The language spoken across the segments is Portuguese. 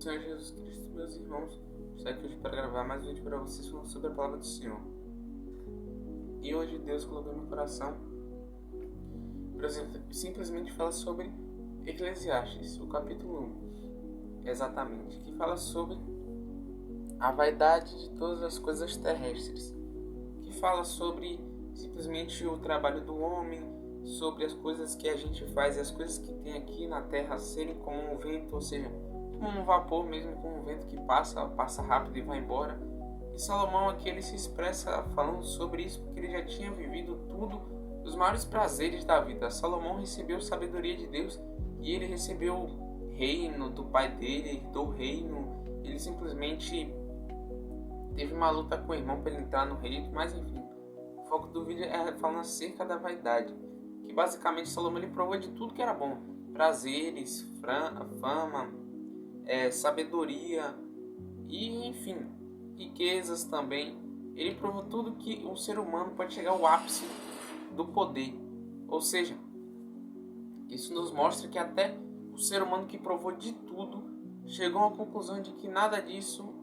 Senhor Jesus Cristo, meus irmãos, estou aqui hoje para gravar mais um vídeo para vocês falando sobre a palavra do Senhor. E hoje Deus colocou no meu coração, por exemplo, simplesmente fala sobre Eclesiastes, o capítulo 1, exatamente, que fala sobre a vaidade de todas as coisas terrestres, que fala sobre simplesmente o trabalho do homem, sobre as coisas que a gente faz e as coisas que tem aqui na terra serem como um vento, ou seja, como um vapor mesmo, como um vento que passa rápido e vai embora. E Salomão aqui ele se expressa falando sobre isso porque ele já tinha vivido tudo, os maiores prazeres da vida. Salomão recebeu sabedoria de Deus e ele recebeu o reino do pai dele, herdou o reino. Ele simplesmente teve uma luta com o irmão para ele entrar no reino, mas enfim. O foco do vídeo é falando acerca da vaidade, que basicamente Salomão ele provou de tudo que era bom: prazeres, fama, sabedoria e enfim, riquezas também. Ele provou tudo que um ser humano pode chegar ao ápice do poder. Ou seja, isso nos mostra que até o ser humano que provou de tudo chegou à conclusão de que nada disso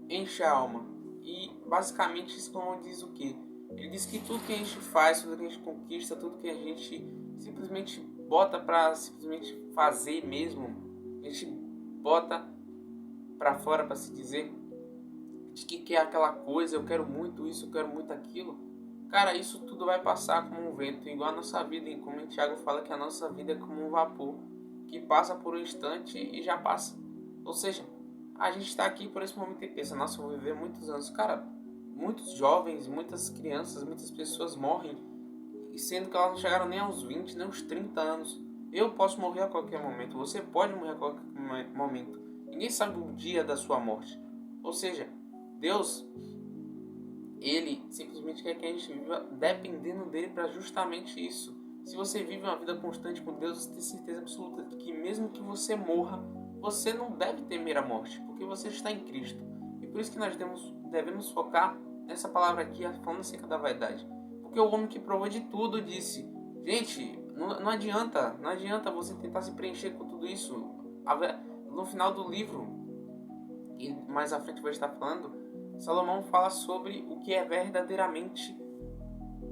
enche a alma. E basicamente Salomão diz o quê? Ele diz que tudo que a gente faz, tudo que a gente conquista, tudo que a gente simplesmente bota para simplesmente fazer mesmo, a gente bota para fora para se dizer de que quer aquela coisa, eu quero muito isso, eu quero muito aquilo. Cara, isso tudo vai passar como um vento, igual a nossa vida, e como o Tiago fala que a nossa vida é como um vapor que passa por um instante e já passa. Ou seja, a gente está aqui por esse momento e pensa, nossa, eu vou viver muitos anos. Cara, muitos jovens, muitas crianças, muitas pessoas morrem, sendo que elas não chegaram nem aos 20, nem aos 30 anos. Eu posso morrer a qualquer momento, você pode morrer a qualquer momento. Ninguém sabe o dia da sua morte. Ou seja, Deus, Ele simplesmente quer que a gente viva dependendo dele para justamente isso. Se você vive uma vida constante com Deus, você tem certeza absoluta de que mesmo que você morra, você não deve temer a morte, porque você está em Cristo. E por isso que nós devemos focar nessa palavra aqui, falando acerca da vaidade. Porque o homem que provou de tudo disse, gente, não adianta você tentar se preencher com tudo isso. No final do livro, e mais à frente vou estar falando, Salomão fala sobre o que é verdadeiramente,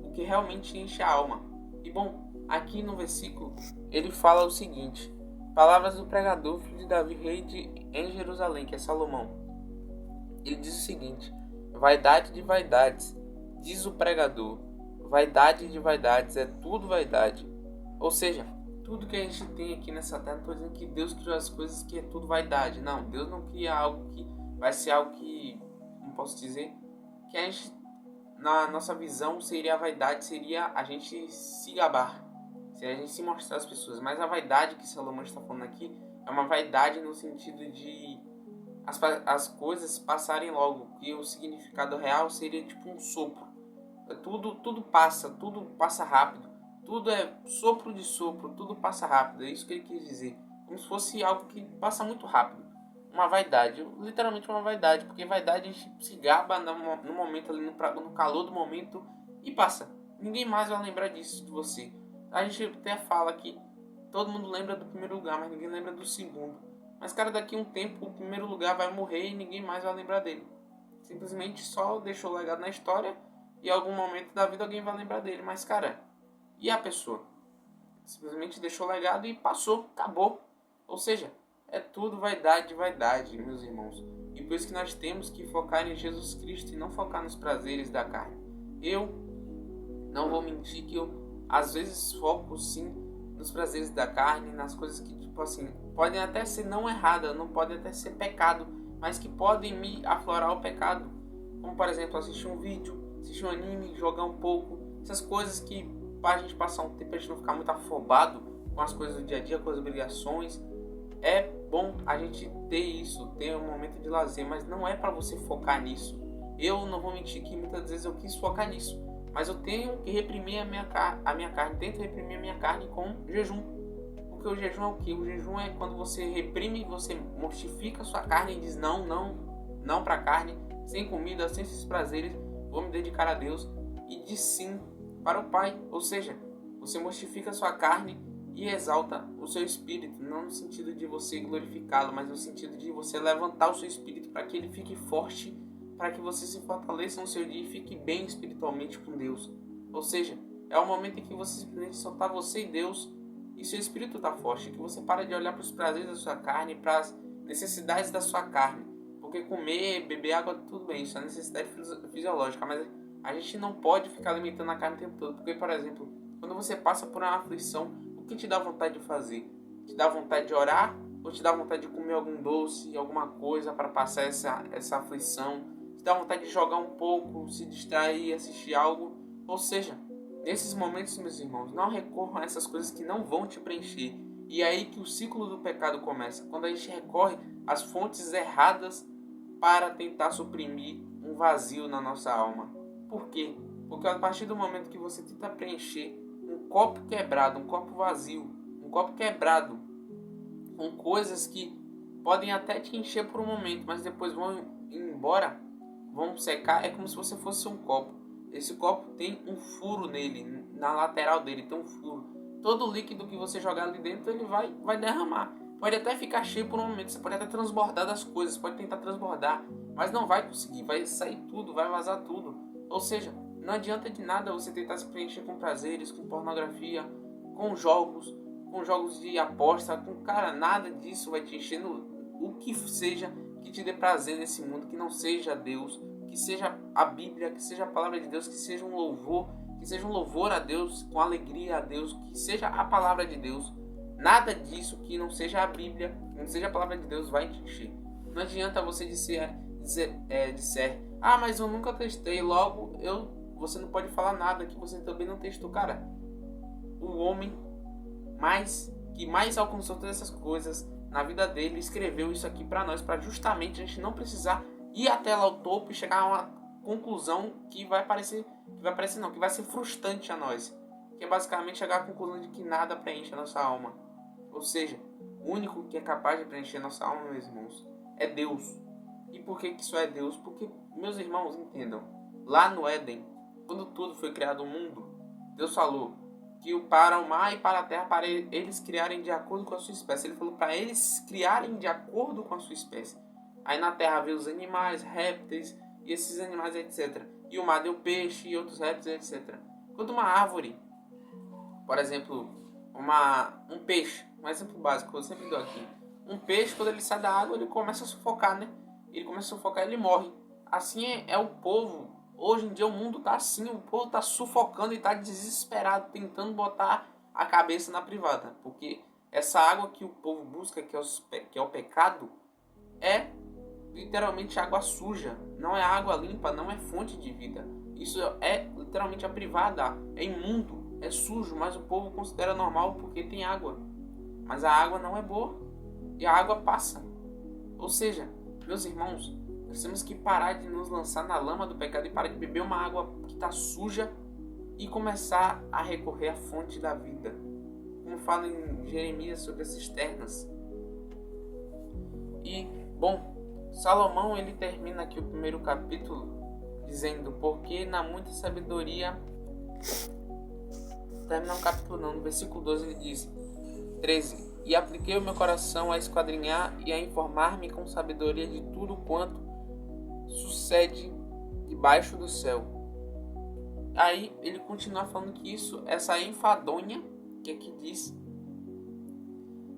o que realmente enche a alma. E bom, aqui no versículo, ele fala o seguinte: palavras do pregador, filho de Davi, em Jerusalém, que é Salomão. Ele diz o seguinte: vaidade de vaidades, diz o pregador, vaidade de vaidades, é tudo vaidade. Ou seja, tudo que a gente tem aqui nessa terra, não estou dizendo que Deus criou as coisas que é tudo vaidade. Não, Deus não cria algo que vai ser algo que, não posso dizer, que a gente, na nossa visão, seria a vaidade, seria a gente se gabar, seria a gente se mostrar às pessoas. Mas a vaidade que Salomão está falando aqui é uma vaidade no sentido de as coisas passarem logo, que o significado real seria tipo um sopro. Tudo passa rápido. Tudo é sopro de sopro, tudo passa rápido. É isso que ele quis dizer. Como se fosse algo que passa muito rápido. Uma vaidade, literalmente uma vaidade. Porque vaidade a gente se gaba no momento ali, no calor do momento e passa. Ninguém mais vai lembrar disso de você. A gente até fala que todo mundo lembra do primeiro lugar, mas ninguém lembra do segundo. Mas cara, daqui a um tempo o primeiro lugar vai morrer e ninguém mais vai lembrar dele. Simplesmente só deixou legado na história e em algum momento da vida alguém vai lembrar dele. Mas cara, e a pessoa? Simplesmente deixou legado e passou, acabou. Ou seja, é tudo vaidade, meus irmãos. E por isso que nós temos que focar em Jesus Cristo e não focar nos prazeres da carne. Eu não vou mentir que eu às vezes foco sim nos prazeres da carne, nas coisas que tipo assim, podem até ser não erradas, não podem até ser pecado, mas que podem me aflorar o pecado. Como por exemplo, assistir um vídeo, assistir um anime, jogar um pouco, essas coisas que para a gente passar um tempo, a gente não ficar muito afobado com as coisas do dia a dia, com as obrigações. É bom a gente ter isso, ter um momento de lazer, mas não é para você focar nisso. Eu não vou mentir que muitas vezes eu quis focar nisso, mas eu tenho que reprimir a minha carne, tento reprimir a minha carne com jejum. Porque o jejum é o quê? O jejum é quando você reprime, você mortifica a sua carne e diz não para a carne, sem comida, sem esses prazeres, vou me dedicar a Deus, e diz sim para o Pai. Ou seja, você mortifica a sua carne e exalta o seu espírito, não no sentido de você glorificá-lo, mas no sentido de você levantar o seu espírito para que ele fique forte, para que você se fortaleça no seu dia e fique bem espiritualmente com Deus. Ou seja, é o momento em que você simplesmente só está você e Deus e seu espírito está forte, que você para de olhar para os prazeres da sua carne, para as necessidades da sua carne. Porque comer, beber água, tudo bem, isso é necessidade fisiológica, mas a gente não pode ficar alimentando a carne o tempo todo. Porque, por exemplo, quando você passa por uma aflição, o que te dá vontade de fazer? Te dá vontade de orar? Ou te dá vontade de comer algum doce, alguma coisa para passar essa aflição? Te dá vontade de jogar um pouco, se distrair, assistir algo? Ou seja, nesses momentos, meus irmãos, não recorram a essas coisas que não vão te preencher. E é aí que o ciclo do pecado começa. Quando a gente recorre às fontes erradas para tentar suprimir um vazio na nossa alma. Por quê? Porque a partir do momento que você tenta preencher um copo quebrado, um copo vazio, um copo quebrado com coisas que podem até te encher por um momento, mas depois vão ir embora, vão secar, é como se você fosse um copo. Esse copo tem um furo nele, na lateral dele tem um furo. Todo líquido que você jogar ali dentro, ele vai derramar. Pode até ficar cheio por um momento, você pode até transbordar das coisas, pode tentar transbordar, mas não vai conseguir, vai sair tudo, vai vazar tudo. Ou seja, não adianta de nada você tentar se preencher com prazeres, com pornografia, com jogos de aposta, nada disso vai te encher o que seja que te dê prazer nesse mundo, que não seja Deus, que seja a Bíblia, que seja a palavra de Deus, que seja um louvor a Deus, com alegria a Deus, que seja a palavra de Deus. Nada disso que não seja a Bíblia, que não seja a palavra de Deus vai te encher. Não adianta você disser, mas eu nunca testei, logo você não pode falar nada que você também não testou. Cara, o homem que mais alcançou todas essas coisas na vida dele escreveu isso aqui para nós, para justamente a gente não precisar ir até lá ao topo e chegar a uma conclusão que vai ser frustrante a nós, que é basicamente chegar à conclusão de que nada preenche a nossa alma. Ou seja, o único que é capaz de preencher a nossa alma, meus irmãos, é Deus. E por que isso é Deus? Porque, meus irmãos, entendam, lá no Éden, quando tudo foi criado o mundo, Deus falou que para o mar e para a terra, para eles criarem de acordo com a sua espécie. Ele falou para eles criarem de acordo com a sua espécie. Aí na terra veio os animais, répteis, e esses animais, etc. E o mar deu peixe e outros répteis, etc. Quando uma árvore, por exemplo, um peixe, um exemplo básico que eu sempre dou aqui. Um peixe, quando ele sai da água, ele começa a sufocar, né? Ele começa a sufocar e ele morre. Assim é o povo. Hoje em dia o mundo tá assim, o povo tá sufocando e tá desesperado, tentando botar a cabeça na privada. Porque essa água que o povo busca, que é o pecado, é literalmente água suja. Não é água limpa, não é fonte de vida. Isso é literalmente a privada, é imundo, é sujo, mas o povo considera normal porque tem água. Mas a água não é boa e a água passa. Ou seja, meus irmãos, nós temos que parar de nos lançar na lama do pecado e parar de beber uma água que está suja e começar a recorrer à fonte da vida. Como fala em Jeremias sobre as cisternas. E, bom, Salomão ele termina aqui o primeiro capítulo dizendo: porque na muita sabedoria. Termina o capítulo não, no versículo 12 ele diz: 13. E apliquei o meu coração a esquadrinhar e a informar-me com sabedoria de tudo quanto sucede debaixo do céu. Aí ele continua falando que essa enfadonha, que aqui diz,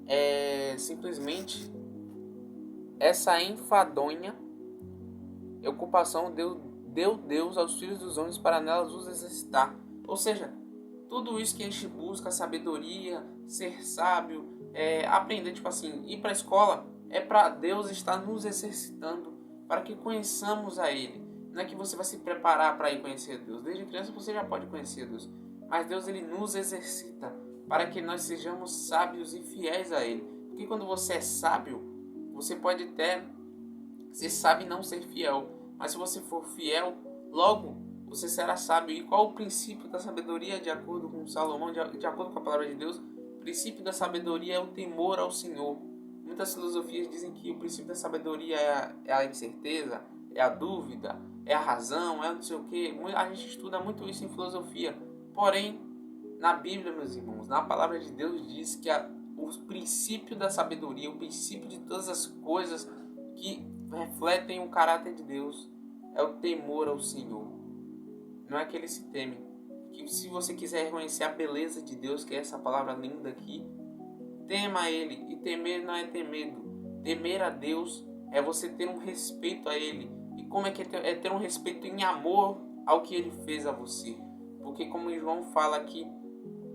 é simplesmente essa enfadonha é ocupação deu Deus aos filhos dos homens para nelas os exercitar. Ou seja, tudo isso que a gente busca, sabedoria, ser sábio, aprender, tipo assim, ir para a escola, é para Deus estar nos exercitando, para que conheçamos a Ele. Não é que você vai se preparar para ir conhecer Deus. Desde criança você já pode conhecer Deus. Mas Deus ele nos exercita para que nós sejamos sábios e fiéis a Ele. Porque quando você é sábio, você pode até ser sábio e não ser fiel. Mas se você for fiel, logo você será sábio. E qual o princípio da sabedoria, de acordo com Salomão, de acordo com a palavra de Deus? O princípio da sabedoria é o temor ao Senhor. Muitas filosofias dizem que o princípio da sabedoria é a incerteza, é a dúvida, é a razão, é não sei o que. A gente estuda muito isso em filosofia. Porém, Na Bíblia, meus irmãos, na palavra de Deus diz que o princípio da sabedoria, o princípio de todas as coisas que refletem o caráter de Deus é o temor ao Senhor. Não é que eles se temem. Que se você quiser reconhecer a beleza de Deus, que é essa palavra linda aqui, tema a Ele. E temer não é ter medo. Temer a Deus é você ter um respeito a Ele. E como é que é ter um respeito em amor ao que Ele fez a você? Porque como João fala aqui,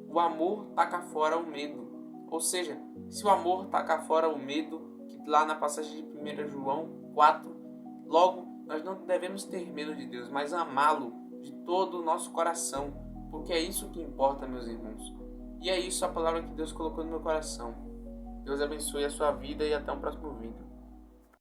o amor taca fora o medo. Ou seja, se o amor taca fora o medo, que lá na passagem de 1 João 4, logo nós não devemos ter medo de Deus, mas amá-lo de todo o nosso coração, porque é isso que importa, meus irmãos. E é isso a palavra que Deus colocou no meu coração. Deus abençoe a sua vida e até o próximo vídeo.